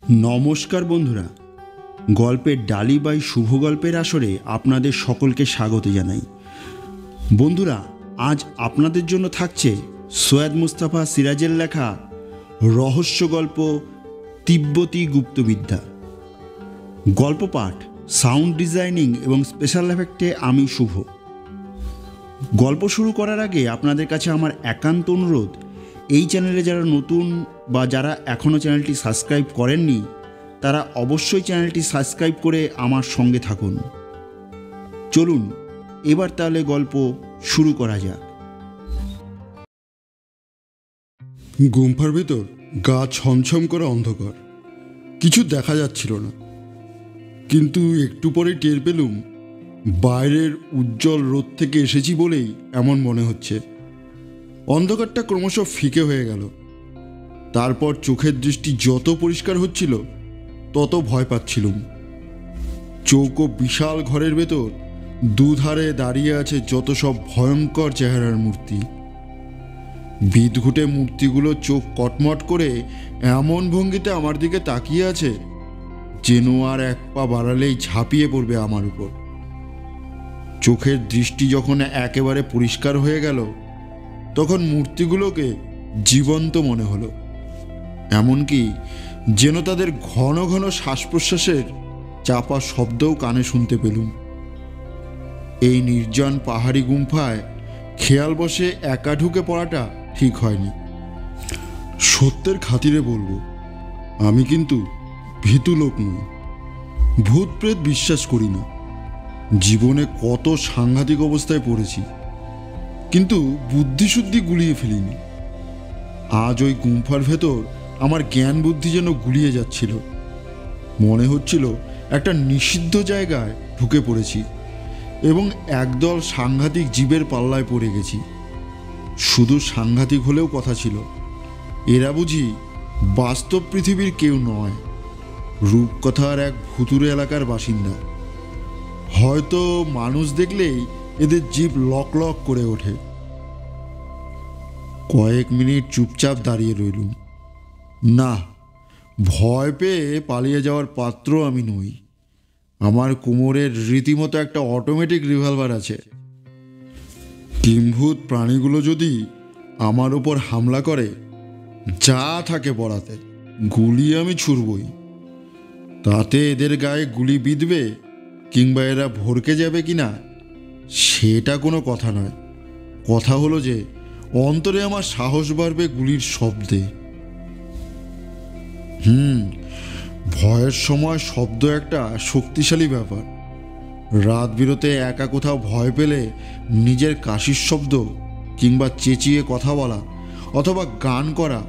নমস্কার বন্ধুরা, গল্পের ডালি বাই শুভ গল্পের আসরে আপনাদের সকলকে স্বাগত জানাই। বন্ধুরা, আজ আপনাদের জন্য থাকছে সৈয়দ মুস্তাফা সিরাজের লেখা রহস্য গল্প তিব্বতী গুপ্তবিদ্যা। গল্প পাঠ, সাউন্ড ডিজাইনিং এবং স্পেশাল এফেক্টে আমি শুভ। গল্প শুরু করার আগে আপনাদের কাছে আমার একান্ত অনুরোধ, এই চ্যানেলে যারা নতুন বা যারা এখনও চ্যানেলটি সাবস্ক্রাইব করেননি তারা অবশ্যই চ্যানেলটি সাবস্ক্রাইব করে আমার সঙ্গে থাকুন। চলুন এবার তাহলে গল্প শুরু করা যাক। গুম্ফার ভিতর গা ছমছম করে অন্ধকার, কিছু দেখা যাচ্ছিল না। কিন্তু একটু পরে টের পেলুম বাইরের উজ্জ্বল রোদ থেকে এসেছি বলেই এমন মনে হচ্ছে। অন্ধকারটা ক্রমশ ফিকে হয়ে গেল। তারপর চোখের দৃষ্টি যত পরিষ্কার হচ্ছিল তত ভয় পাচ্ছিলুম। চৌকো বিশাল ঘরের ভেতর দুধারে দাঁড়িয়ে আছে যত সব ভয়ঙ্কর চেহারার মূর্তি। বিদঘুটে মূর্তিগুলো চোখ কটমট করে এমন ভঙ্গিতে আমার দিকে তাকিয়ে আছে যেন আর এক পা বাড়ালেই ঝাঁপিয়ে পড়বে আমার উপর। চোখের দৃষ্টি যখন একেবারে পরিষ্কার হয়ে গেল তখন মূর্তিগুলোকে জীবন্ত মনে হলো, এমনকি যেন তাদের ঘন ঘন শ্বাস প্রশ্বাসের চাপা শব্দও কানে শুনতে পেলুম। এই নির্জন পাহাড়ি গুম্ফায় খেয়াল বসে একা ঢুকে পড়াটা ঠিক হয়নি। সত্যের খাতিরে বলবো, আমি কিন্তু ভীতু লোক নই, ভূত প্রেত বিশ্বাস করি না। জীবনে কত সাংঘাতিক অবস্থায় পড়েছি, কিন্তু বুদ্ধিশুদ্ধি গুলিয়ে ফেলিনি। আজ ওই গুম্ফার ভেতর আমার জ্ঞান বুদ্ধি যেন গুলিয়ে যাচ্ছিল। মনে হচ্ছিল একটা নিষিদ্ধ জায়গায় ঢুকে পড়েছি এবং একদল সাংঘাতিক জীবের পাল্লায় পড়ে গেছি। শুধু সাংঘাতিক হলেও কথা ছিল, এরা বুঝি বাস্তব পৃথিবীর কেউ নয়, রূপকথার এক ভুতুরে এলাকার বাসিন্দা। হয়তো মানুষ দেখলেই এদের জিভ লক লক করে ওঠে। কয়েক মিনিট চুপচাপ দাঁড়িয়ে রইলুম। না, ভয় পেয়ে পালিয়ে যাওয়ার পাত্র আমি নই। আমার কোমরের রীতিমতো একটা অটোমেটিক রিভলভার আছে। কিম্ভূত প্রাণীগুলো যদি আমার উপর হামলা করে, যা থাকে পড়াতে গুলি আমি ছুড়বই। তাতে এদের গায়ে গুলি বিঁধবে কিংবা এরা ভরকে যাবে কিনা সেটা কোনো কথা নয়। কথা হলো যে অন্তরে আমার সাহস বাড়বে গুলির শব্দে। ভয়ের সময় শব্দ একটা শক্তিশালী ব্যাপার। রাত বিরতে একা কোথাও ভয় পেলে নিজের কাশির শব্দ কিংবা চেঁচিয়ে কথা বলা অথবা গান করা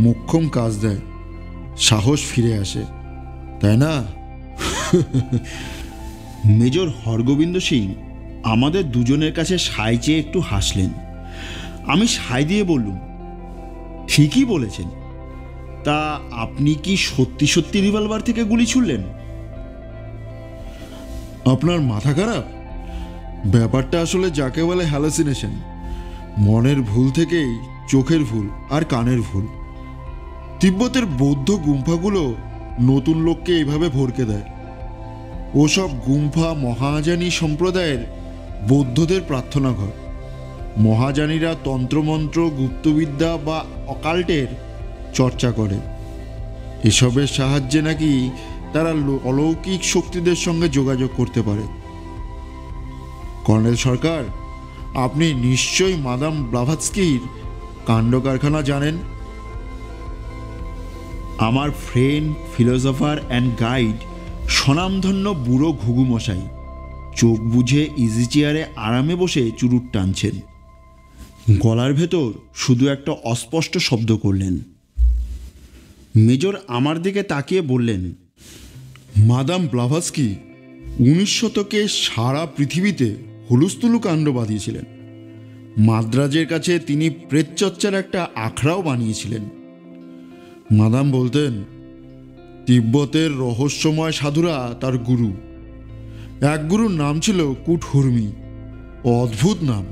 মোক্ষম কাজ দেয়, সাহস ফিরে আসে, তাই না? মেজর হরগোবিন্দ সিং আমাদের দুজনের কাছে সায় চেয়ে একটু হাসলেন। আমি সায় দিয়ে বললুম, ঠিকই বলেছেন। তা আপনি কি সত্যি সত্যি রিভলভার থেকে গুলি ছুড়লেন? আপনার মাথা খারাপ? ব্যাপারটা আসলে যাকে বলে হ্যালুসিনেশন। মনের ভুল থেকেই চোখের ভুল আর কানের ভুল। তিব্বতের বৌদ্ধ গুম্ফাগুলো নতুন লোককে এইভাবে ভরকে দেয়। ওসব গুম্ফা মহাযানী সম্প্রদায়ের বৌদ্ধদের প্রার্থনা ঘর। মহাযানীরা তন্ত্রমন্ত্র, গুপ্তবিদ্যা বা অকাল্টের চর্চা করে। এসবের সাহায্যে নাকি তারা অলৌকিক শক্তিদের সঙ্গে যোগাযোগ করতে পারে। কর্নেল সরকার, আপনি নিশ্চয়ই মাদাম ব্লাভাৎস্কির কাণ্ড কারখানা জানেন। আমার ফ্রেন্ড, ফিলোসফার অ্যান্ড গাইড, স্বনামধন্য বুড়ো ঘুঘু মশাই চোখ বুঝে ইজি চেয়ারে আরামে বসে চুরুট টানছেন। গলার ভেতর শুধু একটা অস্পষ্ট শব্দ করলেন। মেজর আমার দিকে তাকিয়ে বললেন, মাদাম ব্লাভাৎস্কি 19 শতকে সারা পৃথিবীতে হুলুস্থুলু কাণ্ড বাঁধিয়েছিলেন। মাদ্রাজের কাছে তিনি প্রেতচর্চার একটা আখড়াও বানিয়েছিলেন। মাদাম বলতেন তিব্বতের রহস্যময় সাধুরা তার গুরু। এক গুরুর নাম ছিল কুটহুর্মি, অদ্ভুত নাম।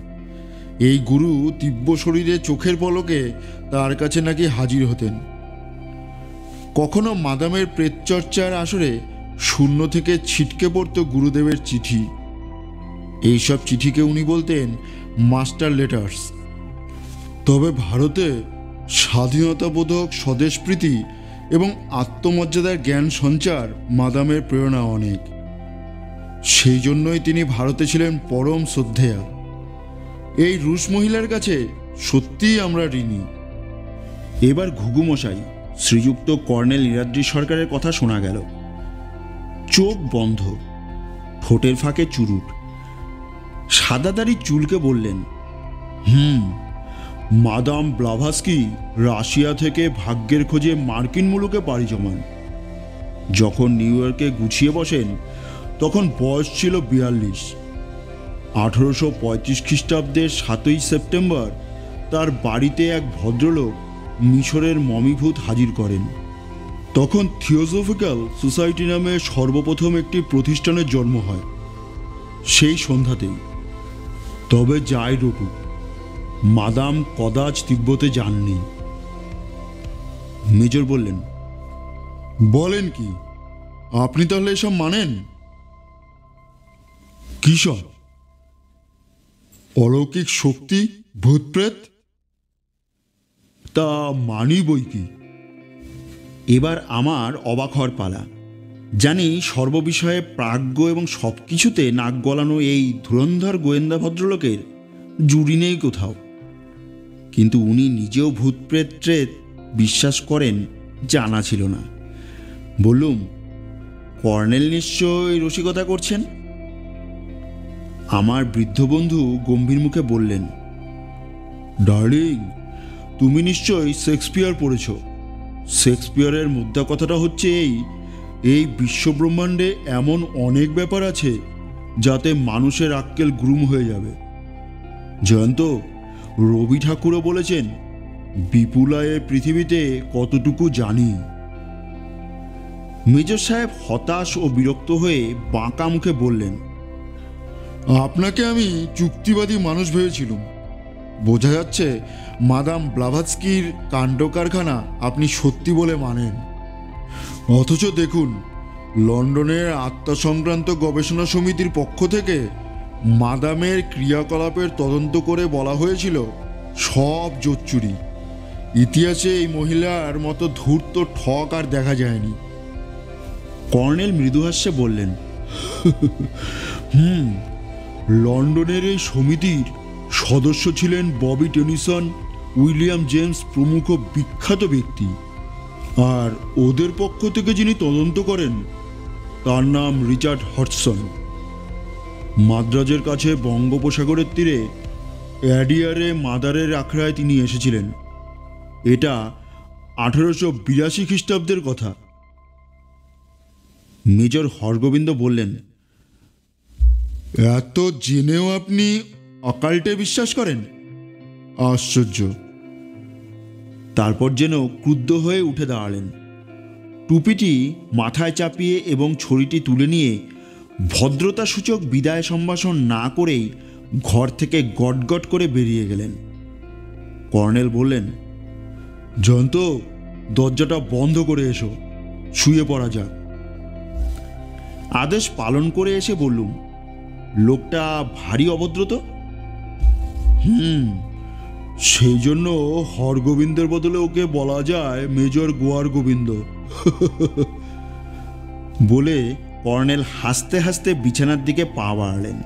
এই গুরু তিব্য শরীরে চোখের পলকে তার কাছে নাকি হাজির হতেন। কখনো মাদামের প্রেতচর্চার আসরে শূন্য থেকে ছিটকে পড়ত গুরুদেবের চিঠি। এইসব চিঠিকে উনি বলতেন মাস্টার লেটার্স। তবে ভারতে স্বাধীনতাবোধক, স্বদেশপ্রীতি এবং আত্মমর্যাদার জ্ঞান সঞ্চার মাদামের প্রেরণা অনেক। সেই জন্যই তিনি ভারতে ছিলেন পরম শ্রদ্ধেয়া। এই রুশ মহিলার কাছে সত্যিই আমরা ঋণী। এবার ঘুঘুমশাই শ্রীযুক্ত কর্নেল নীলাদ্রি সরকারের কথা শোনা গেল। চোখ বন্ধ, ঠোঁটের ফাঁকে চুরুট, সাদাদারি চুলকে বললেন, মাদাম ব্লাভাস্কি রাশিয়া থেকে ভাগ্যের খোঁজে মার্কিন মুলুকে পাড়ি জমান। যখন নিউ ইয়র্কে গুছিয়ে বসেন তখন বয়স ছিল 42। 1835 খ্রিস্টাব্দের 7ই সেপ্টেম্বর তার বাড়িতে এক ভদ্রলোক মিশরের মমিভূত হাজির করেন। তখন থিওসফিক্যাল সোসাইটি নামে সর্বপ্রথম একটি প্রতিষ্ঠানের জন্ম হয় সেই সন্ধ্যাতেই। তবে যাই রটুক, মাদাম কদাচ তিব্বতে যাননি। মেজর বললেন, বলেন কি, আপনি তাহলে এসব মানেন? কি সব? অলৌকিক শক্তি, ভূতপ্রেত? তা মানি বই কি। এবার আমার অবাক হওয়ার পালা। জানি সর্ববিষয়ে প্রাজ্ঞ এবং সব কিছুতে নাক গলানো এই ধুরন্ধর গোয়েন্দা ভদ্রলোকের জুড়ি নেই কোথাও। কিন্তু উনি নিজেও ভূতপ্রেত ট্রেত বিশ্বাস করেন জানা ছিল না। বললুম, কর্নেল নিশ্চয়ই রসিকতা করছেন। আমার বৃদ্ধ বন্ধু গম্ভীর মুখে বললেন, ডার্লিং, তুমি নিশ্চয়ই শেক্সপিয়ার পড়েছ। শেক্সপিয়ারের মুদ্রা কথাটা হচ্ছে এই বিশ্বব্রহ্মাণ্ডে এমন অনেক ব্যাপার আছে যাতে মানুষের আক্কেল গুরুম হয়ে যাবে। জয়ন্ত, রবি ঠাকুরও বলেছেন, বিপুলায়ে পৃথিবীতে কতটুকু জানি। মেজর সাহেব হতাশ ও বিরক্ত হয়ে বাঁকা মুখে বললেন, আপনাকে আমি যুক্তিবাদী মানুষ ভেবেছিলাম। বোঝা যাচ্ছে মাদাম ব্লাভাৎস্কির কাণ্ড কারখানা আপনি সত্যি বলে মানেন। অথচ দেখুন, লন্ডনের আত্মা সংক্রান্ত গবেষণা সমিতির পক্ষ থেকে মাদামের ক্রিয়াকলাপের তদন্ত করে বলা হয়েছিল সব জোচ্চুরি। ইতিহাসে এই মহিলার মতো ধূর্ত ঠক আর দেখা যায়নি। কর্নেল মৃদুহাস্যে বললেন, লন্ডনের এই সমিতির সদস্য ছিলেন ববি টেনিসন, উইলিয়াম জেমস প্রমুখ বিখ্যাত ব্যক্তি। আর ওদের পক্ষ থেকে যিনি তদন্ত করেন তার নাম রিচার্ড হডসন। মাদ্রাজের কাছে বঙ্গোপসাগরের তীরে অ্যাডিয়ারে মাদারের আখড়ায় তিনি এসেছিলেন। এটা 1882 খ্রিস্টাব্দের কথা। মেজর হরগোবিন্দ বললেন, এত জেনেও আপনি অকাল্টে বিশ্বাস করেন? আশ্চর্য। তারপর যেন ক্রুদ্ধ হয়ে উঠে দাঁড়ালেন। টুপিটি মাথায় চাপিয়ে এবং ছড়িটি তুলে নিয়ে ভদ্রতাসূচক বিদায় সম্ভাষণ না করেই ঘর থেকে গটগট করে বেরিয়ে গেলেন। কর্নেল বললেন, জয়ন্ত, দরজাটা বন্ধ করে এসো, শুয়ে পড়া যাক। আদেশ পালন করে এসে বললুম, লোকটা ভারী অভদ্র তো। সেই জন্য হরগোবিন্দের বদলে ওকে বলা যায় মেজর গোয়ার গোবিন্দ। বলে কর্নেল হাসতে হাসতে বিছানার দিকে পা বাড়ালেন।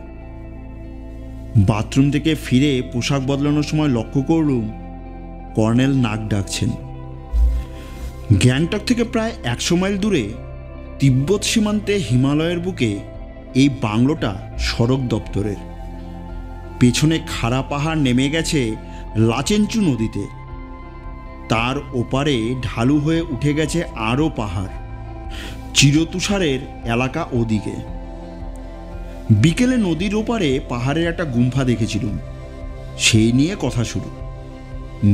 বাথরুম থেকে ফিরে পোশাক বদলানোর সময় লক্ষ্য করলুম কর্নেল নাক ডাকছেন। গ্যাংটক থেকে প্রায় 100 মাইল দূরে তিব্বত সীমান্তে হিমালয়ের বুকে এই বাংলোটা সড়ক দপ্তরের। পেছনে খাড়া পাহাড় নেমে গেছে লাচেনচু নদীতে। তার ওপারে ঢালু হয়ে উঠে গেছে আরও পাহাড়। চিরতুষারের এলাকা ওদিকে। বিকেলে নদীর ওপারে পাহাড়ের একটা গুম্ফা দেখেছিলুম। সেই নিয়ে কথা শুরু।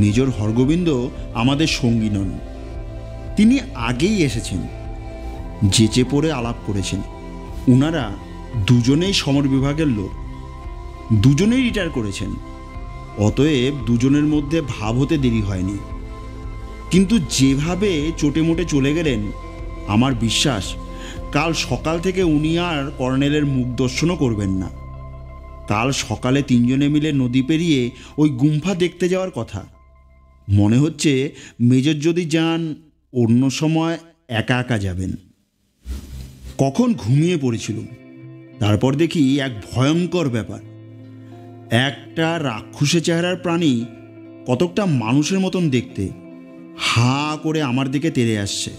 মেজর হরগোবিন্দ আমাদের সঙ্গী নন। তিনি আগেই এসেছেন, যেচে পড়ে আলাপ করেছেন। ওনারা দুজনেই সমর বিভাগের লোক, দুজনেই রিটায়ার করেছেন। অতএব দুজনের মধ্যে ভাব হতে দেরি হয়নি। কিন্তু যেভাবে চোটে মোটে চলে গেলেন, আমার বিশ্বাস কাল সকাল থেকে উনি আর কর্নেলের মুখ দর্শনও করবেন না। কাল সকালে তিনজনে মিলে নদী পেরিয়ে ওই গুম্ফা দেখতে যাওয়ার কথা। মনে হচ্ছে মেজর যদি যান, অন্য সময় একা একা যাবেন। কখন ঘুমিয়ে পড়েছিলাম, তারপর দেখি এক ভয়ঙ্কর ব্যাপার। একটা রাক্ষসে চেহারার প্রাণী, কতকটা মানুষের মতন দেখতে, হাঁ করে আমার দিকে তেড়ে আসছে।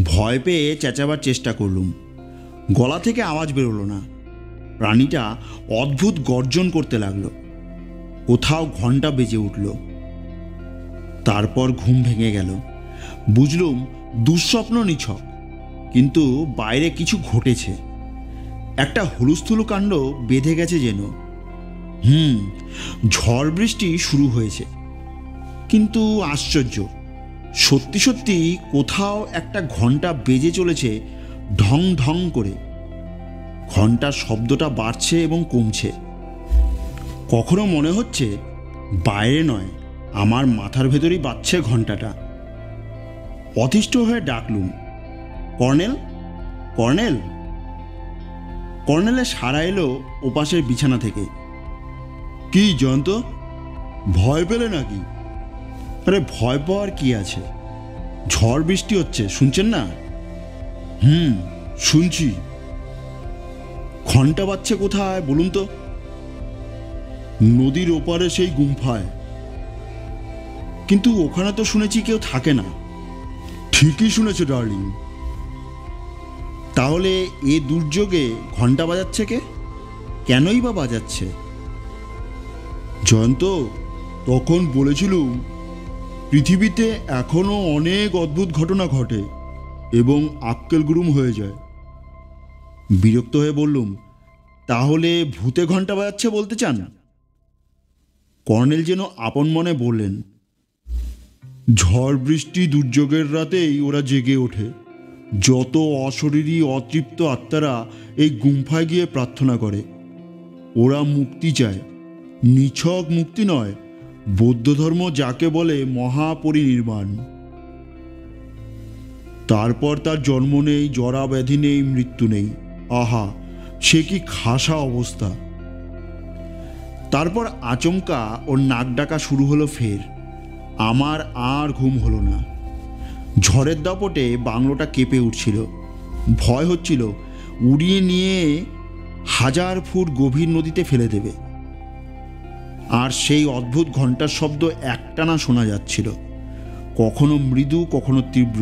ভয় পেয়ে চেঁচাবার চেষ্টা করলুম, গলা থেকে আওয়াজ বেরোলো না। প্রাণীটা অদ্ভুত গর্জন করতে লাগলো। কোথাও ঘন্টা বেজে উঠল। তারপর ঘুম ভেঙে গেল। বুঝলুম দুঃস্বপ্ন নিছক, কিন্তু বাইরে কিছু ঘটেছে। একটা হুলুস্থুলু কাণ্ড বেঁধে গেছে যেন। ঝড় বৃষ্টি শুরু হয়েছে। কিন্তু আশ্চর্য, সত্যি সত্যি কোথাও একটা ঘন্টা বেজে চলেছে ঢং ঢং করে। ঘন্টার শব্দটা বাড়ছে এবং কমছে। কখনো মনে হচ্ছে বাইরে নয়, আমার মাথার ভেতরেই বাজছে ঘন্টাটা। অতিষ্ঠ হয়ে ডাকলুম, কর্নেল, কর্নেল। কর্নেলের সাড়া এলো ওপাশের বিছানা থেকে। কি জয়ন্ত, ভয় পেলে নাকি? আরে ভয় পাওয়ার কি আছে, ঝড় বৃষ্টি হচ্ছে, শুনছেন না? শুনছি। ঘন্টা বাজছে কোথায় বলুন তো? নদীর ওপারে সেই গুম্ফায়। কিন্তু ওখানে তো শুনেছি কেউ থাকে না। ঠিকই শুনেছে ডার্লিং। তাহলে এ দুর্যোগে ঘন্টা বাজাচ্ছে কে? কেনই বা বাজাচ্ছে? জয়ন্ত, তখন বলেছিলুম পৃথিবীতে এখনো অনেক অদ্ভুত ঘটনা ঘটে এবং আক্কেল গুরুম হয়ে যায়। বিরক্ত হয়ে বললুম, তাহলে ভূতে ঘন্টা বাজাচ্ছে বলতে চান? কর্নেল যেন আপন মনে বললেন, ঝড় বৃষ্টি দুর্যোগের রাতেই ওরা জেগে ওঠে। যত অশরীরী অতৃপ্ত আত্মারা এই গুম্ফায় গিয়ে প্রার্থনা করে। ওরা মুক্তি চায়, নিছক মুক্তি নয়, বৌদ্ধ ধর্ম যাকে বলে মহাপরিনির্বাণ। তারপর তার জন্ম নেই, জরা ব্যাধি নেই, মৃত্যু নেই। আহা, সে কি খাসা অবস্থা! তারপর আচমকা ওর নাক ডাকা শুরু হলো ফের। আমার আর ঘুম হলো না। ঝড়ের দাপটে বাংলোটা কেঁপে উঠছিল। ভয় হচ্ছিল উড়িয়ে নিয়ে 1000 ফুট গভীর নদীতে ফেলে দেবে। আর সেই অদ্ভুত ঘণ্টার শব্দ একটানা শোনা যাচ্ছিল, কখনো মৃদু, কখনো তীব্র।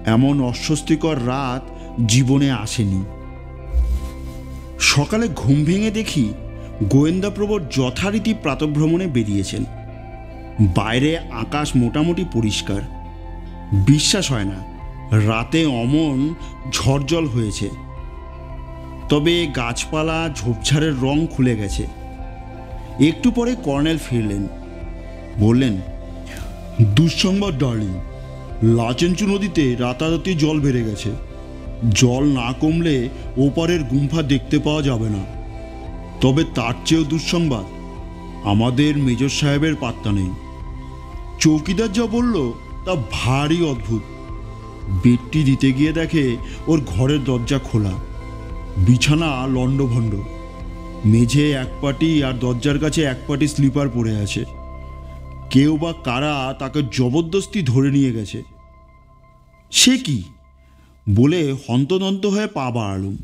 এমন অস্বস্তিকর রাত জীবনে আসেনি। সকালে ঘুম ভেঙে দেখি গোয়েন্দা প্রবর যথারীতি প্রাতঃভ্রমণে বেরিয়েছেন। বাইরে আকাশ মোটামুটি পরিষ্কার। বিশ্বাস হয় না রাতে অমন ঝড়জল হয়েছে। তবে গাছপালা ঝোপঝাড়ের রং খুলে গেছে। একটু পরে কর্নেল ফিরলেন, বললেন, দুঃসংবাদ ডার্লিং, লাচেঞ্চু নদীতে রাতারাতি জল বেড়ে গেছে। জল না কমলে ওপারের গুম্ফা দেখতে পাওয়া যাবে না। তবে তার চেয়েও দুঃসংবাদ, আমাদের মেজর সাহেবের পাত্তা নেই। চৌকিদার যা বলল তা ভারী অদ্ভুত। বেডটি দিতে গিয়ে দেখে ওর ঘরের দরজা খোলা, বিছানা লণ্ডভণ্ড, মেঝে এক পাটি আর দরজার কাছে এক পাটি স্লিপার পড়ে আছে। কেউ বা কারা তাকে জবরদস্তি ধরে নিয়ে গেছে। সে কি বলে হন্তদন্ত হয়ে পা বাড়ালুম।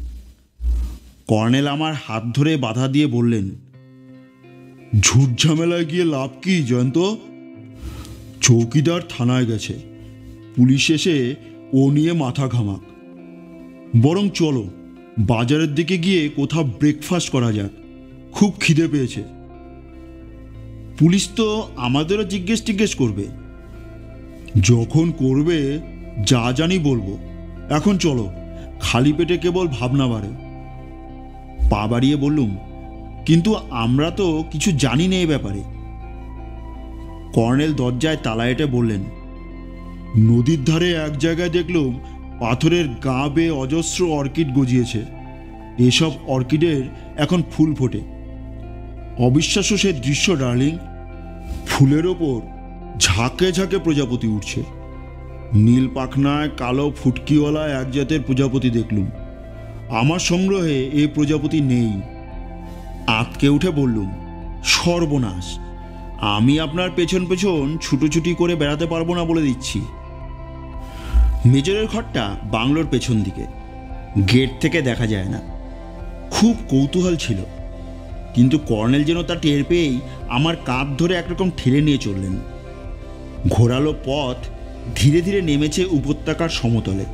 কর্নেল আমার হাত ধরে বাধা দিয়ে বললেন, ঝুট ঝামেলায় গিয়ে লাভ কি জয়ন্ত? চৌকিদার থানায় গেছে, পুলিশ এসে ও নিয়ে মাথা ঘামাক। বরং চলো বাজারের দিকে গিয়ে কোথাও ব্রেকফাস্ট করা যাক, খুব খিদে পেয়েছে। পুলিশ তো আমাদেরও জিজ্ঞেস করবে। যখন করবে যা জানি বলবো। এখন চলো, খালি পেটে কেবল ভাবনা বাড়ে। পা বাড়িয়ে বললুম, কিন্তু আমরা তো কিছু জানি না এ ব্যাপারে। কর্নেল দরজায় তালা এঁটে বললেন, নদীর ধারে এক জায়গায় দেখলুম পাথরের গা বেয়ে অজস্র অর্কিড গজিয়েছে। এসব অর্কিডের এখন ফুল ফোটে। অবিশ্বাস্য সে দৃশ্য ডার্লিং। ফুলের ওপর ঝাঁকে ঝাঁকে প্রজাপতি উঠছে। নীল পাখনায় কালো ফুটকিওয়ালা এক জাতের প্রজাপতি দেখলুম। আমার সংগ্রহে এই প্রজাপতি নেই। আঁতকে উঠে বললুম, সর্বনাশ, আমি আপনার পেছন পেছন ছুটোছুটি করে বেড়াতে পারবো না বলে দিচ্ছি। মেজরের ঘরটা বাংলোর পেছন দিকে, গেট থেকে দেখা যায় না। খুব কৌতূহল ছিল, কিন্তু কর্নেল যেন তা টের পেয়েই আমার কাঁধ ধরে একরকম ঠেলে নিয়ে চললেন। ঘোরালো পথ ধীরে ধীরে নেমেছে উপত্যকার সমতলে।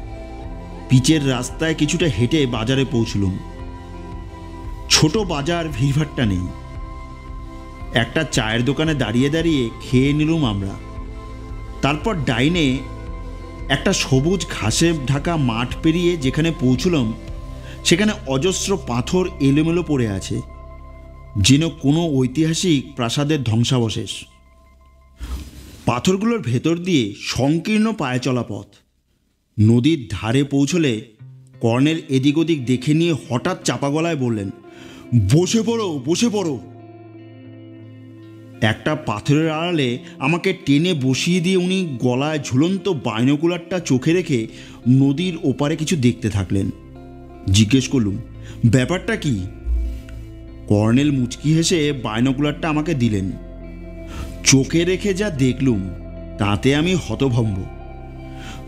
পিচের রাস্তায় কিছুটা হেঁটে বাজারে পৌঁছলুম। ছোট বাজার, ভিড়ভাট্টা নেই। একটা চায়ের দোকানে দাঁড়িয়ে দাঁড়িয়ে খেয়ে নিলুম আমরা। তারপর ডাইনে একটা সবুজ ঘাসে ঢাকা মাঠ পেরিয়ে যেখানে পৌঁছলাম, সেখানে অজস্র পাথর এলোমেলো পড়ে আছে, যেন কোনো ঐতিহাসিক প্রাসাদের ধ্বংসাবশেষ। পাথরগুলোর ভেতর দিয়ে সংকীর্ণ পায়ে চলা পথ। নদীর ধারে পৌঁছলে কর্নেল এদিক ওদিক দেখে নিয়ে হঠাৎ চাপা গলায় বললেন, বসে পড়ো, বসে পড়ো। একটা পাথরের আড়ালে আমাকে টেনে বসিয়ে দিয়ে উনি গলায় ঝুলন্ত বাইনোকুলারটা চোখে রেখে নদীর ওপারে কিছু দেখতে থাকলেন। জিজ্ঞেস করলুম, ব্যাপারটা কি? কর্নেল মুচকি হেসে বাইনোকুলারটা আমাকে দিলেন। চোখে রেখে যা দেখলুম তাতে আমি হতভম্ব।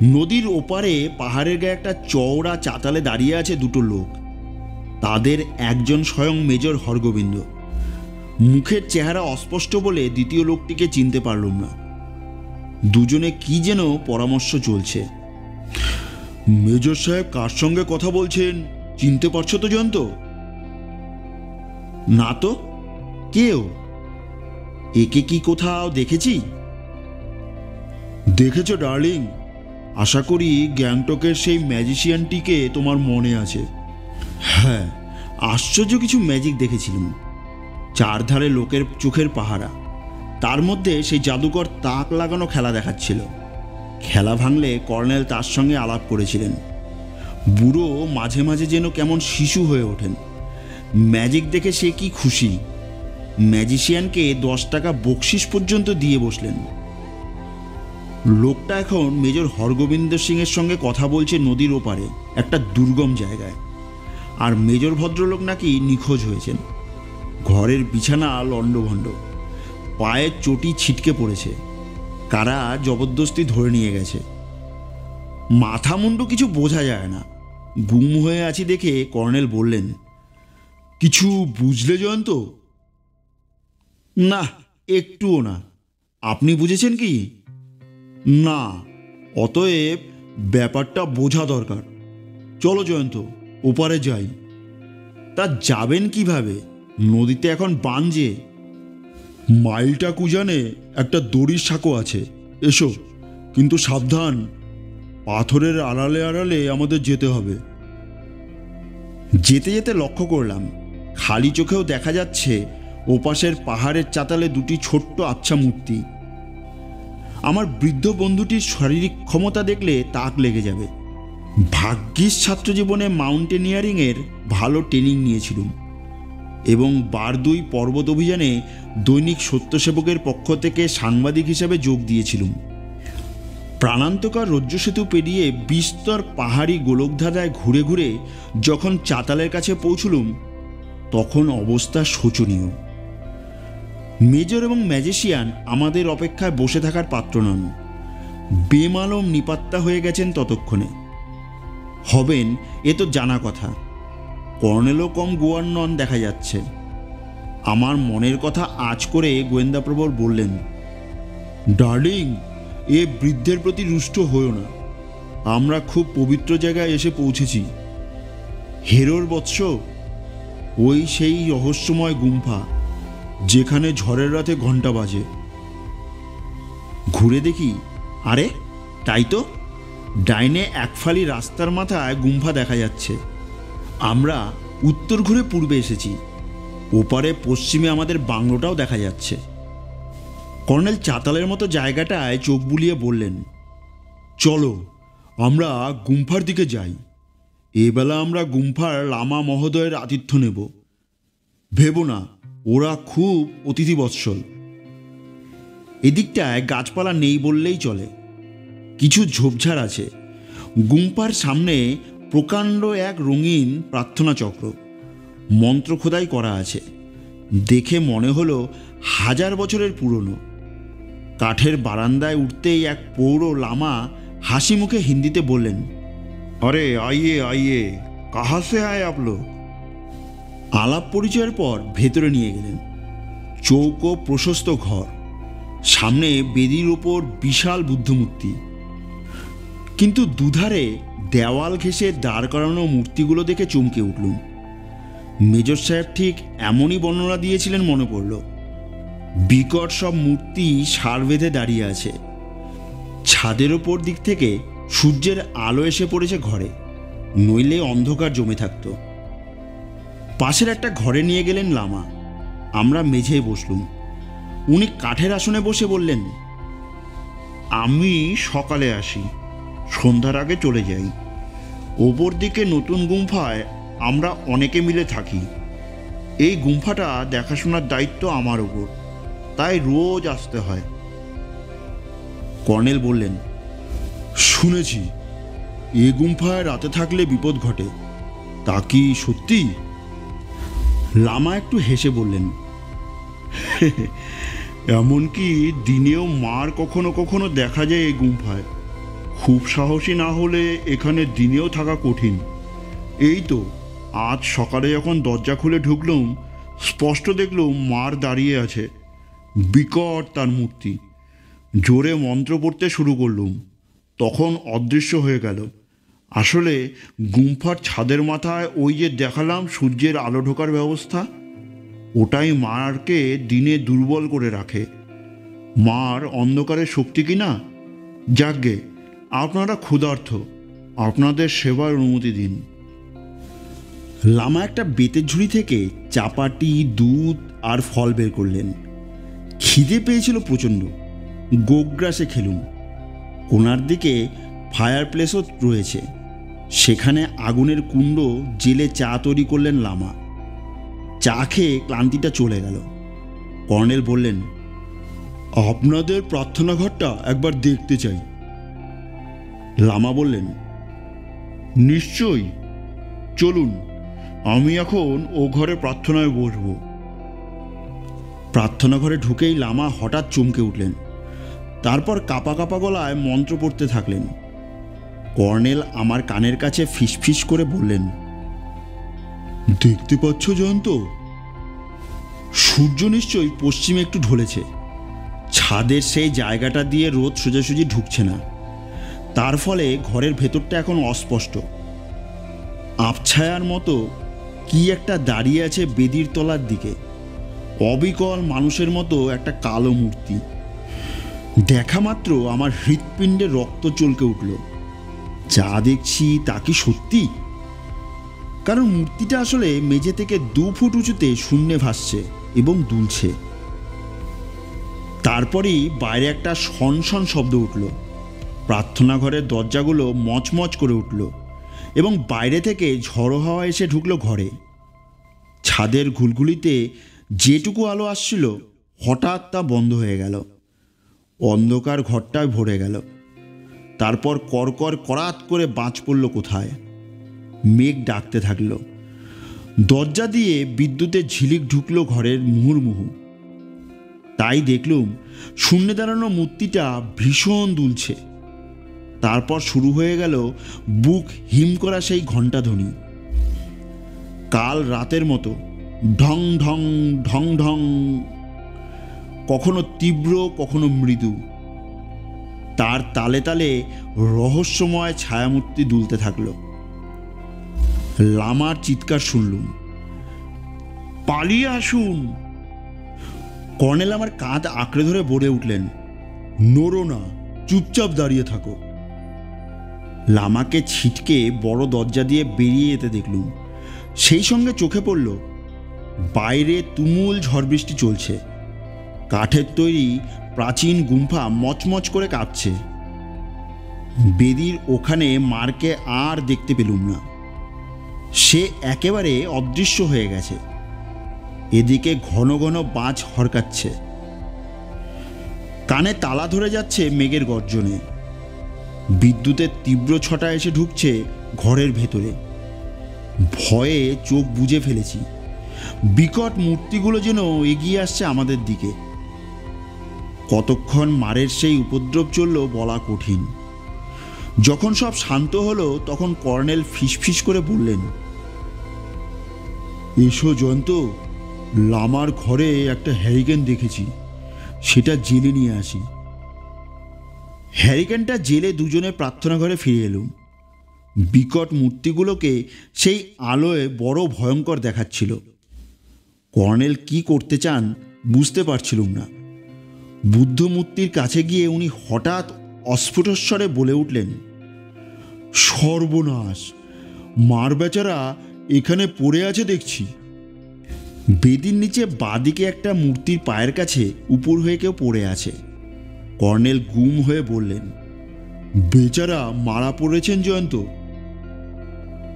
নদীর ওপারে পাহাড়ের গায়ে একটা চওড়া চাতালে দাঁড়িয়ে আছে দুটো লোক। তাদের একজন স্বয়ং মেজর হরগোবিন্দ। মুখের চেহারা অস্পষ্ট বলে দ্বিতীয় লোকটিকে চিনতে পারলুম না। দুজনে কি যেন পরামর্শ চলছে। মেজর সাহেব কার সঙ্গে কথা বলছেন চিনতে পারছো তো জয়ন্ত? না তো, কেউ? একে কি কোথাও দেখেছি? দেখেছ ডার্লিং? আশা করি গ্যাংটকের সেই ম্যাজিশিয়ানটিকে তোমার মনে আছে। হ্যাঁ, আশ্চর্য কিছু ম্যাজিক দেখেছিলাম। চারধারে লোকের চোখের পাহারা, তার মধ্যে সেই জাদুকর তাক লাগানো খেলা দেখাচ্ছিল। খেলা ভাঙলে কর্নেল তার সঙ্গে আলাপ করেছিলেন। বুড়ো মাঝে মাঝে যেন কেমন শিশু হয়ে ওঠেন। ম্যাজিক দেখে সে কি খুশি! ম্যাজিশিয়ানকে 10 টাকা বকশিস পর্যন্ত দিয়ে বসলেন। লোকটা এখন মেজর হরগোবিন্দ সিংয়ের সঙ্গে কথা বলছে নদীর ওপারে একটা দুর্গম জায়গায়। আর মেজর ভদ্রলোক নাকি নিখোঁজ হয়েছেন। ঘরের বিছানা লণ্ডভণ্ড, পায়ের চটি ছিটকে পড়েছে। কারা জবরদস্তি ধরে নিয়ে গেছে। মাথা মুন্ডু কিছু বোঝা যায় না। গুম হয়ে আছি দেখে কর্নেল বললেন, কিছু বুঝলে জয়ন্ত? না, একটুও না। আপনি বুঝেছেন কি? না। অতএব ব্যাপারটা বোঝা দরকার। চলো জয়ন্ত, ওপারে যাই। তা যাবেন কিভাবে? নদীতে এখন বান যে। মাইলটা কুজানে একটা দড়ির সাঁকো আছে, এসো। কিন্তু সাবধান, পাথরের আড়ালে আড়ালে আমাদের যেতে হবে। যেতে যেতে লক্ষ্য করলাম খালি চোখেও দেখা যাচ্ছে ওপাশের পাহাড়ের চাতালে দুটি ছোট্ট আবছা মূর্তি। আমার বৃদ্ধ বন্ধুটির শারীরিক ক্ষমতা দেখলে তাক লেগে যাবে। ভাগ্যিস ছাত্র জীবনে মাউন্টেনিয়ারিংয়ের ভালো ট্রেনিং নিয়েছিলাম এবং বারদুই পর্বত অভিযানে দৈনিক সত্যসেবকের পক্ষ থেকে সাংবাদিক হিসেবে যোগ দিয়েছিলাম। প্রাণান্তকার রজ্জু সেতু পেরিয়ে বিস্তর পাহাড়ি গোলকধাঁধায় ঘুরে ঘুরে যখন চাতালের কাছে পৌঁছলুম, তখন অবস্থা শোচনীয়। মেজর এবং ম্যাজিশিয়ান আমাদের অপেক্ষায় বসে থাকার পাত্র নন। বেমালম নিপাত্তা হয়ে গেছেন ততক্ষণে। হবেন এ তো জানা কথা। কর্নেলও কম গোয়ার নন দেখা যাচ্ছে। আমার মনের কথা আঁচ করে গোয়েন্দাপ্রবর বললেন, ডার্লিং, এ বৃদ্ধের প্রতি রুষ্ট হইও না। আমরা খুব পবিত্র জায়গায় এসে পৌঁছেছি। হেরোর বৎস, ওই সেই রহস্যময় গুম্ফা যেখানে ঝড়ের রাতে ঘণ্টা বাজে। ঘুরে দেখি, আরে তাই তো, ডাইনে একফালি রাস্তার মাথায় গুম্ফা দেখা যাচ্ছে। আমরা উত্তর ঘুরে পূর্বে এসেছি। ওপারে পশ্চিমে আমাদের বাংলোটাও দেখা যাচ্ছে। কর্নেল চাতালের মতো জায়গাটায় চোখ বুলিয়ে বললেন, চলো আমরা গুম্ফার দিকে যাই। এবেলা আমরা গুম্ফার লামা মহোদয়ের আতিথ্য নেব। ভেবো না, ওরা খুব অতিথিবৎসল। এদিকটায় গাছপালা নেই বললেই চলে, কিছু ঝোপঝাড় আছে। গুম্পার সামনে প্রকাণ্ড এক রঙিন প্রার্থনা চক্র, মন্ত্র খোদাই করা আছে। দেখে মনে হলো 1000 বছরের পুরনো। কাঠের বারান্দায় উঠতেই এক পৌর লামা হাসি মুখে হিন্দিতে বললেন, আরে আইয়ে আইয়ে, কাহা সে আয় আপ লোগ। আলাপ পরিচয়ের পর ভেতরে নিয়ে গেলেন। চৌকো প্রশস্ত ঘর, সামনে বেদির ওপর বিশাল বুদ্ধমূর্তি, কিন্তু দুধারে দেওয়াল ঘেঁষে দাঁড় করানো মূর্তিগুলো দেখে চমকে উঠলুম। মেজর সাহেব ঠিক এমনই বর্ণনা দিয়েছিলেন মনে পড়ল। বিকট সব মূর্তি সার বেঁধে দাঁড়িয়ে আছে। ছাদের ওপর দিক থেকে সূর্যের আলো এসে পড়েছে ঘরে, নইলে অন্ধকার জমে থাকত। পাশের একটা ঘরে নিয়ে গেলেন লামা। আমরা মেঝেয় বসলুম। উনি কাঠের আসনে বসে বললেন, আমি সকালে আসি, সন্ধ্যার আগে চলে যাই। ওপর দিকে নতুন গুম্ফায় আমরা অনেকে মিলে থাকি। এই গুম্ফাটা দেখাশোনার দায়িত্ব আমার ওপর, তাই রোজ আসতে হয়। কর্নেল বললেন, শুনেছি এ গুম্ফায় রাতে থাকলে বিপদ ঘটে, তা কি সত্যি? লামা একটু হেসে বললেন, এমনকি দিনেও মার কখনো কখনো দেখা যায় এই গুম্ফায়। খুব সাহসী না হলে এখানে দিনেও থাকা কঠিন। এই তো আজ সকালে যখন দরজা খুলে ঢুকলুম, স্পষ্ট দেখলুম মার দাঁড়িয়ে আছে, বিকট তার মূর্তি। জোরে মন্ত্র পড়তে শুরু করলুম, তখন অদৃশ্য হয়ে গেল। আসলে গুম্ফার ছাদের মাথায় ওই যে দেখালাম সূর্যের আলো ঢোকার ব্যবস্থা, ওটাই মারকে দিনে দুর্বল করে রাখে। মার অন্ধকারের শক্তি কিনা। যাকগে, আপনারা ক্ষুধার্ত, আপনাদের সেবার অনুমতি দিন। লামা একটা বেতের ঝুড়ি থেকে চাপাটি, দুধ আর ফল বের করলেন। খিদে পেয়েছিল প্রচণ্ড। গোগ্রাসে খেলুম। কোনার দিকে ফায়ার প্লেসও রয়েছে, সেখানে আগুনের কুণ্ড জেলে চা তৈরি করলেন লামা। চা খেয়ে ক্লান্তিটা চলে গেল। কর্নেল বললেন, আপনাদের প্রার্থনা ঘরটা একবার দেখতে চাই। লামা বললেন, নিশ্চয়ই, চলুন, আমি এখন ও ঘরে প্রার্থনায় বসব। প্রার্থনা ঘরে ঢুকেই লামা হঠাৎ চমকে উঠলেন। তারপর কাঁপা কাঁপা গলায় মন্ত্র পড়তে থাকলেন। কর্নেল আমার কানের কাছে ফিসফিস করে বললেন, দেখতে পাচ্ছ জয়ন্ত? সূর্য নিশ্চয়ই পশ্চিমে একটু ঢলেছে। ছাদের সেই জায়গাটা দিয়ে রোদ সোজাসুজি ঢুকছে না, তার ফলে ঘরের ভেতরটা এখন অস্পষ্ট। আবছায়ার মতো কি একটা দাঁড়িয়ে আছে বেদির তলার দিকে, অবিকল মানুষের মতো একটা কালো মূর্তি। দেখা মাত্র আমার হৃৎপিণ্ডে রক্ত চলকে উঠল। যা দেখছি তা কি সত্যি? কারণ মূর্তিটা আসলে মেঝে থেকে 2 ফুট উঁচুতে শূন্যে ভাসছে এবং দুলছে। তারপরেই বাইরে একটা শনশন শব্দ উঠল। প্রার্থনা ঘরের দরজাগুলো মচমচ করে উঠল এবং বাইরে থেকে ঝড়ো হাওয়া এসে ঢুকলো ঘরে। ছাদের ঘুলঘুলিতে যেটুকু আলো আসছিল হঠাৎ তা বন্ধ হয়ে গেল। অন্ধকার ঘরটায় ভরে গেল। তারপর করকর করাত করে বাজ পড়ল কোথায়। মেঘ ডাকতে থাকল। দরজা দিয়ে বিদ্যুতের ঝিলিক ঢুকলো ঘরের মুহুর্মুহু। তাই দেখলুম শূন্যে দাঁড়ানো মূর্তিটা ভীষণ দুলছে। তারপর শুরু হয়ে গেল বুক হিম করা সেই ঘণ্টাধ্বনি। কাল রাতের মতো ঢং ঢং ঢং ঢং, কখনো তীব্র কখনো মৃদু। তার তালে তালে রহস্যময় ছায়ামূর্তি দুলতে থাকলো। লামার চিৎকার শুনলুম, পালিয়ে আসুন। কর্নেল আমার কাঁধ আঁকড়ে ধরে বলে উঠলেন, নড়ো না, চুপচাপ দাঁড়িয়ে থাকো। লামাকে ছিটকে বড় দরজা দিয়ে বেরিয়ে যেতে দেখলুম। সেই সঙ্গে চোখে পড়ল বাইরে তুমুল ঝড় বৃষ্টি চলছে। কাঠের তৈরি প্রাচীন গুম্ফা মচমচ করে কাঁপছে। বেদির ওখানে মারকে আর দেখতে পেলুম না। সে একেবারে অদৃশ্য হয়ে গেছে। এদিকে ঘন ঘন বাজ হরকাচ্ছে। কানে তালা ধরে যাচ্ছে মেঘের গর্জনে। বিদ্যুতের তীব্র ছটা এসে ঢুকছে ঘরের ভেতরে। ভয়ে চোখ বুজে ফেলেছি। বিকট মূর্তিগুলো যেন এগিয়ে আসছে আমাদের দিকে। কতক্ষণ মারের সেই উপদ্রব চলল বলা কঠিন। যখন সব শান্ত হলো তখন কর্নেল ফিসফিস করে বললেন, এসো জয়ন্ত, লামার ঘরে একটা হ্যারিকেন দেখেছি, সেটা জেলে নিয়ে আসি। হ্যারিকেনটা জেলে দুজনে প্রার্থনা ঘরে ফিরে এলুম। বিকট মূর্তিগুলোকে সেই আলোয় বড় ভয়ঙ্কর দেখাচ্ছিল। কর্নেল কি করতে চান বুঝতে পারছিলুম না। বুদ্ধ মূর্তির কাছে গিয়ে উনি হঠাৎ অস্ফুটস্বরে বলে উঠলেন, সর্বনাশ, মার বেচারা এখানে পড়ে আছে দেখছি। বেদির নিচে বাঁদিকে একটা মূর্তির পায়ের কাছে উপর হয়ে কেউ পড়ে আছে। কর্নেল গুম হয়ে বললেন, বেচারা মারা পড়েছেন জয়ন্ত।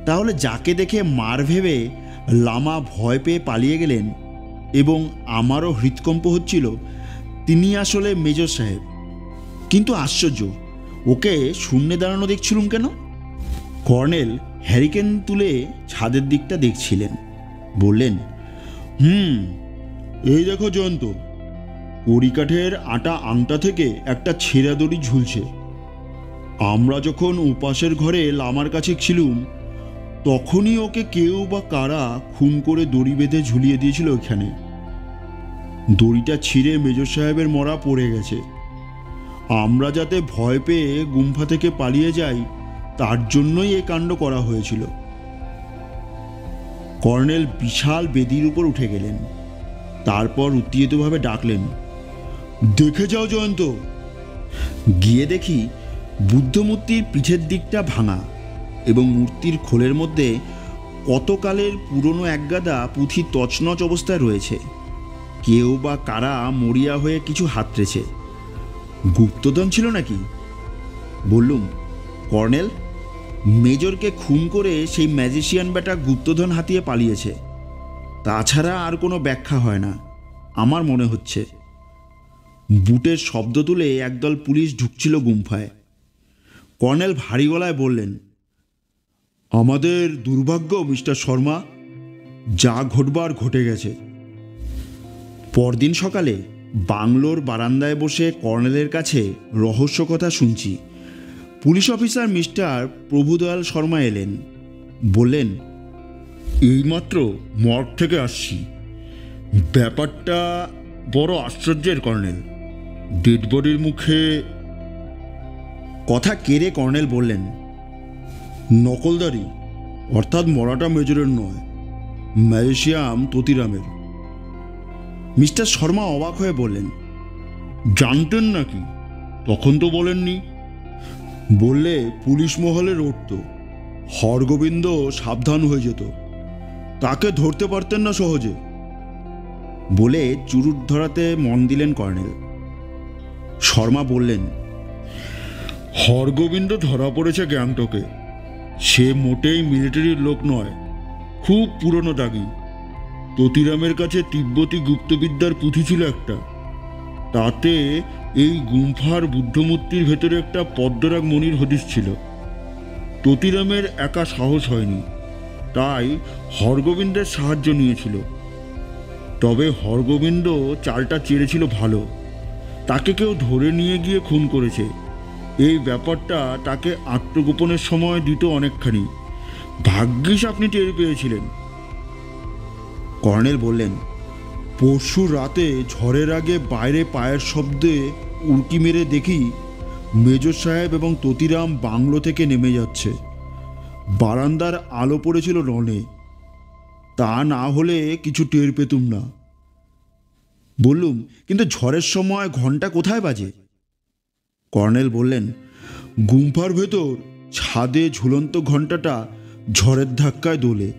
তাহলে যাকে দেখে মার ভেবে লামা ভয় পেয়ে পালিয়ে গেলেন এবং আমারও হৃৎকম্প হচ্ছিল, তিনি আসলে মেজর সাহেব। কিন্তু আশ্চর্য, ওকে শূন্যে দাঁড়ানো দেখছিলুম কেন? কর্নেল হ্যারিকেন তুলে ছাদের দিকটা দেখছিলেন। বললেন, এই দেখো জয়ন্ত, কড়িকাঠের আটা আংটা থেকে একটা ছেঁড়া দড়ি ঝুলছে। আমরা যখন উপাসের ঘরে লামার কাছে ছিলুম তখনই ওকে কেউ বা কারা খুন করে দড়ি বেঁধে ঝুলিয়ে দিয়েছিল ওখানে। দড়িটা ছিঁড়ে মেজর সাহেবের মরা পড়ে গেছে। আমরা যাতে ভয় পেয়ে গুম্ফা থেকে পালিয়ে যাই তার জন্যই এ কাণ্ড করা হয়েছিল। কর্নেল বিশাল বেদির উপর উঠে গেলেন। তারপর উত্তেজিতভাবে ডাকলেন, দেখে যাও জয়ন্ত। গিয়ে দেখি বুদ্ধমূর্তির পিঠের দিকটা ভাঙা এবং মূর্তির খোলের মধ্যে কতকালের পুরনো একগাদা পুঁথি তছনছ অবস্থায় রয়েছে। কেউ বা কারা মরিয়া হয়ে কিছু হাতড়েছে। গুপ্তধন ছিল নাকি? বললুম, কর্নেল, মেজরকে খুন করে সেই ম্যাজিশিয়ান বেটা গুপ্তধন হাতিয়ে পালিয়েছে। তাছাড়া আর কোনো ব্যাখ্যা হয় না আমার মনে হচ্ছে। বুটের শব্দ তুলে একদল পুলিশ ঢুকছিল গুম্ফায়। কর্নেল ভারী গলায় বললেন, আমাদের দুর্ভাগ্য মিস্টার শর্মা, যা ঘটবার ঘটে গেছে। পরদিন সকালে বাংলোর বারান্দায় বসে কর্নেলের কাছে রহস্য কথা শুনছি। Police officer mister Prabhudayal Sharma এলেন। বললেন, এইমাত্র মর্গ থেকে আসছি। ব্যাপারটা বড় আশ্চর্যের কর্নেল। ডেড বডির মুখে। কথা কেড়ে কর্নেল বললেন, নকলদারি, অর্থাৎ মরাটা মেজরের নয়, ম্যাজিশিয়াম ততিরামের। মিস্টার শর্মা অবাক হয়ে বললেন, জানতেন নাকি? তখন তো বলেননি। বললে পুলিশ মহলে রটত, হরগোবিন্দ সাবধান হয়ে যেত, তাকে ধরতে পারতেন না সহজে। বলে চুরুট ধরাতে মন দিলেন কর্নেল। শর্মা বললেন, হরগোবিন্দ ধরা পড়েছে গ্যাংটকে। সে মোটেই মিলিটারির লোক নয়, খুব পুরনো দাগি। ততিরামের কাছে তিব্বতী গুপ্তবিদ্যার পুঁথি ছিল একটা, তাতে এই গুম্ফার বুদ্ধমূর্তির ভেতরে একটা পদ্মরাগ মণির হদিশ ছিল। ততিরামের একা সাহস হয়নি, তাই হরগোবিন্দের সাহায্য নিয়েছিল। তবে হরগোবিন্দ চালটা চেড়েছিল ভালো, তাকে কেউ ধরে নিয়ে গিয়ে খুন করেছে। এই ব্যাপারটা তাকে আত্মগোপনের সময় দিত অনেকখানি। ভাগ্যিস আপনি টের পেয়েছিলেন। কর্নেল বললেন, পরশু রাতে ঝড়ের আগে বাইরে পায়ের শব্দে উড়কি মেরে দেখি মেজর সাহেব এবং ততিরাম বাংলো থেকে নেমে যাচ্ছে। বারান্দার আলো পড়েছিল রনে, তা না হলে কিছু টের পেতুম না। বললুম, কিন্তু ঝড়ের সময় ঘন্টা কোথায় বাজে? কর্নেল বললেন, গুম্ফার ভেতর ছাদে ঝুলন্ত ঘণ্টাটা ঝড়ের ধাক্কায় দোলে।